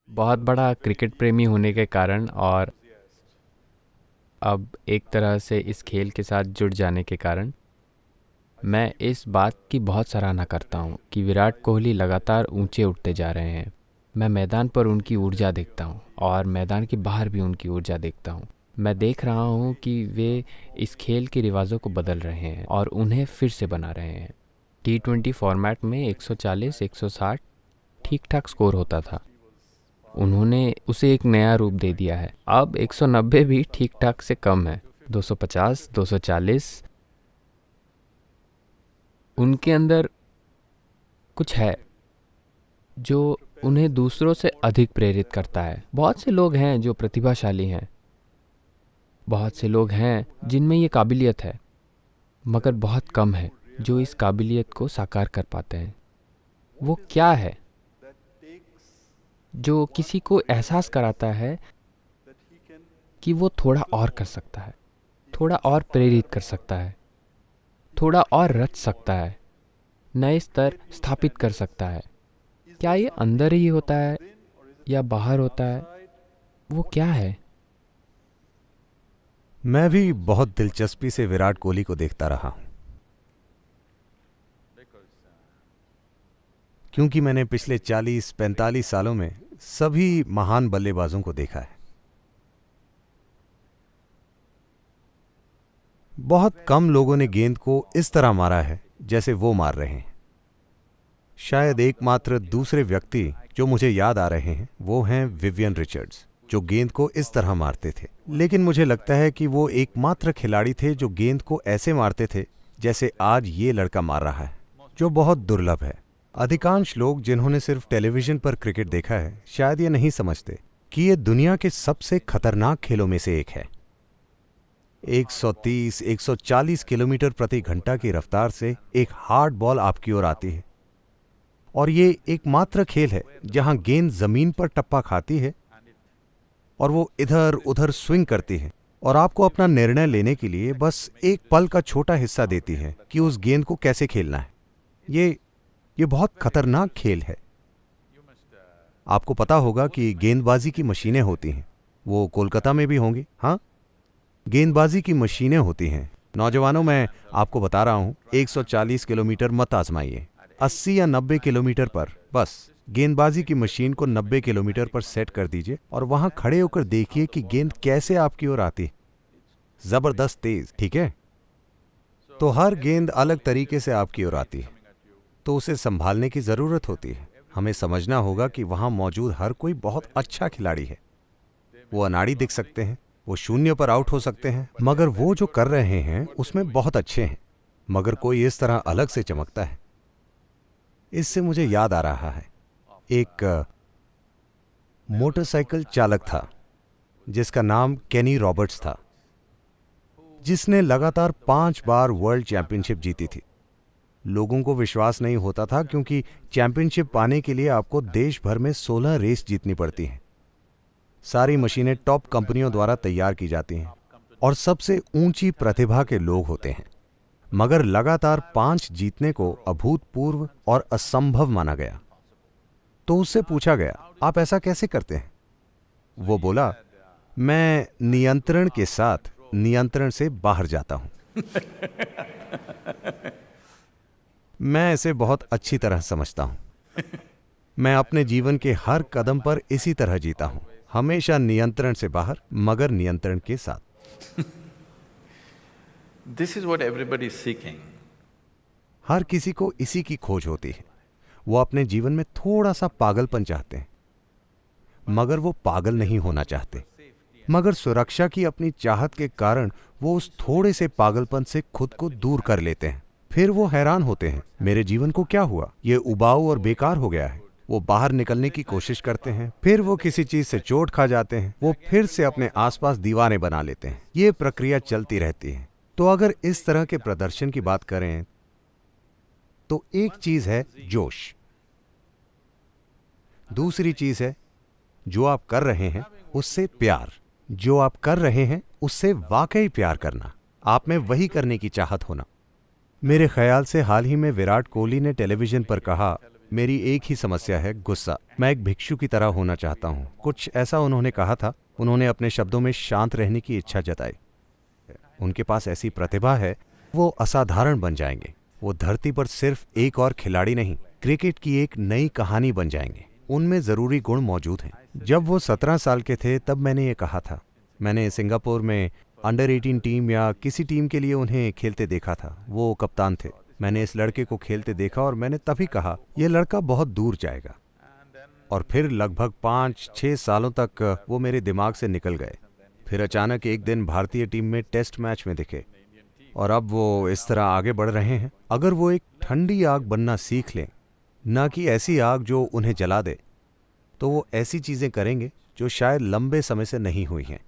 बहुत बड़ा क्रिकेट प्रेमी होने के कारण और अब एक तरह से इस खेल के साथ जुड़ जाने के कारण मैं इस बात की बहुत सराहना करता हूँ कि विराट कोहली लगातार ऊंचे उठते जा रहे हैं। मैं मैदान पर उनकी ऊर्जा देखता हूँ और मैदान के बाहर भी उनकी ऊर्जा देखता हूँ। मैं देख रहा हूँ कि वे इस खेल के रिवाजों को बदल रहे हैं और उन्हें फिर से बना रहे हैं। T20 फॉर्मेट में 140, 160 ठीक ठाक स्कोर होता था। उन्होंने उसे एक नया रूप दे दिया है। अब 190 भी ठीक ठाक से कम है। 250, 240, उनके अंदर कुछ है जो उन्हें दूसरों से अधिक प्रेरित करता है। बहुत से लोग हैं जो प्रतिभाशाली हैं, बहुत से लोग हैं जिनमें ये काबिलियत है, मगर बहुत कम है जो इस काबिलियत को साकार कर पाते हैं। वो क्या है जो किसी को एहसास कराता है कि वो थोड़ा और कर सकता है, थोड़ा और प्रेरित कर सकता है, थोड़ा और रच सकता है, नए स्तर स्थापित कर सकता है? क्या ये अंदर ही होता है या बाहर होता है? वो क्या है? मैं भी बहुत दिलचस्पी से विराट कोहली को देखता रहा हूं, क्योंकि मैंने पिछले 40-45 सालों में सभी महान बल्लेबाजों को देखा है। बहुत कम लोगों ने गेंद को इस तरह मारा है जैसे वो मार रहे हैं। शायद एकमात्र दूसरे व्यक्ति जो मुझे याद आ रहे हैं वो हैं विवियन रिचर्ड्स, जो गेंद को इस तरह मारते थे। लेकिन मुझे लगता है कि वो एकमात्र खिलाड़ी थे जो गेंद को ऐसे मारते थे जैसे आज ये लड़का मार रहा है, जो बहुत दुर्लभ है। अधिकांश लोग जिन्होंने सिर्फ टेलीविजन पर क्रिकेट देखा है शायद ये नहीं समझते कि ये दुनिया के सबसे खतरनाक खेलों में से एक है। 130-140 किलोमीटर प्रति घंटा की रफ्तार से एक हार्ड बॉल आपकी ओर आती है, और ये एकमात्र खेल है जहां गेंद जमीन पर टप्पा खाती है और वो इधर उधर स्विंग करती है और आपको अपना निर्णय लेने के लिए बस एक पल का छोटा हिस्सा देती है कि उस गेंद को कैसे खेलना है। ये बहुत खतरनाक खेल है। आपको पता होगा कि गेंदबाजी की मशीनें होती हैं, वो कोलकाता में भी होंगी। हाँ, गेंदबाजी की मशीनें होती हैं। नौजवानों, मैं आपको बता रहा हूं, 140 किलोमीटर मत आजमाइए। 80 या 90 किलोमीटर पर बस गेंदबाजी की मशीन को 90 किलोमीटर पर सेट कर दीजिए और वहां खड़े होकर देखिए कि गेंद कैसे आपकी ओर आती है। जबरदस्त तेज, ठीक है? तो हर गेंद अलग तरीके से आपकी ओर आती है, तो उसे संभालने की जरूरत होती है। हमें समझना होगा कि वहां मौजूद हर कोई बहुत अच्छा खिलाड़ी है। वो अनाड़ी दिख सकते हैं, वो शून्य पर आउट हो सकते हैं, मगर वो जो कर रहे हैं उसमें बहुत अच्छे हैं। मगर कोई इस तरह अलग से चमकता है। इससे मुझे याद आ रहा है, एक मोटरसाइकिल चालक था जिसका नाम केनी रॉबर्ट्स था, जिसने लगातार 5 बार वर्ल्ड चैंपियनशिप जीती थी। लोगों को विश्वास नहीं होता था क्योंकि चैंपियनशिप पाने के लिए आपको देश भर में 16 रेस जीतनी पड़ती हैं। सारी मशीनें टॉप कंपनियों द्वारा तैयार की जाती हैं और सबसे ऊंची प्रतिभा के लोग होते हैं, मगर लगातार 5 जीतने को अभूतपूर्व और असंभव माना गया। तो उससे पूछा गया, आप ऐसा कैसे करते हैं? वो बोला, मैं नियंत्रण के साथ नियंत्रण से बाहर जाता हूं। मैं इसे बहुत अच्छी तरह समझता हूं। मैं अपने जीवन के हर कदम पर इसी तरह जीता हूं, हमेशा नियंत्रण से बाहर मगर नियंत्रण के साथ। This is what everybody is seeking. हर किसी को इसी की खोज होती है। वो अपने जीवन में थोड़ा सा पागलपन चाहते हैं, मगर वो पागल नहीं होना चाहते। मगर सुरक्षा की अपनी चाहत के कारण वो उस थोड़े से पागलपन से खुद को दूर कर लेते हैं। फिर वो हैरान होते हैं, मेरे जीवन को क्या हुआ? ये उबाऊ और बेकार हो गया है। वो बाहर निकलने की कोशिश करते हैं, फिर वो किसी चीज से चोट खा जाते हैं, वो फिर से अपने आसपास दीवारें बना लेते हैं। ये प्रक्रिया चलती रहती है। तो अगर इस तरह के प्रदर्शन की बात करें तो एक चीज है जोश, दूसरी चीज है जो आप कर रहे हैं उससे प्यार, जो आप कर रहे हैं उससे वाकई प्यार करना, आप में वही करने की चाहत होना। मेरे ख्याल से हाल ही में विराट कोहली ने टेलीविजन पर कहा मेरी एक ही समस्या है, गुस्सा। मैं एक भिक्षु की तरह होना चाहता हूँ, कुछ ऐसा उन्होंने कहा था। उन्होंने अपने शब्दों में शांत रहने की इच्छा जताई। उनके पास ऐसी प्रतिभा है, वो असाधारण बन जाएंगे। वो धरती पर सिर्फ एक और खिलाड़ी नहीं, क्रिकेट की एक नई कहानी बन जाएंगे। उनमें जरूरी गुण मौजूद हैं। जब वो 17 साल के थे तब मैंने ये कहा था। मैंने सिंगापुर में अंडर 18 टीम या किसी टीम के लिए उन्हें खेलते देखा था। वो कप्तान थे। मैंने इस लड़के को खेलते देखा और मैंने तभी कहा, यह लड़का बहुत दूर जाएगा। और फिर लगभग 5-6 सालों तक वो मेरे दिमाग से निकल गए। फिर अचानक एक दिन भारतीय टीम में टेस्ट मैच में दिखे और अब वो इस तरह आगे बढ़ रहे हैं। अगर वो एक ठंडी आग बनना सीख लें, ना कि ऐसी आग जो उन्हें जला दे, तो वो ऐसी चीजें करेंगे जो शायद लंबे समय से नहीं हुई हैं।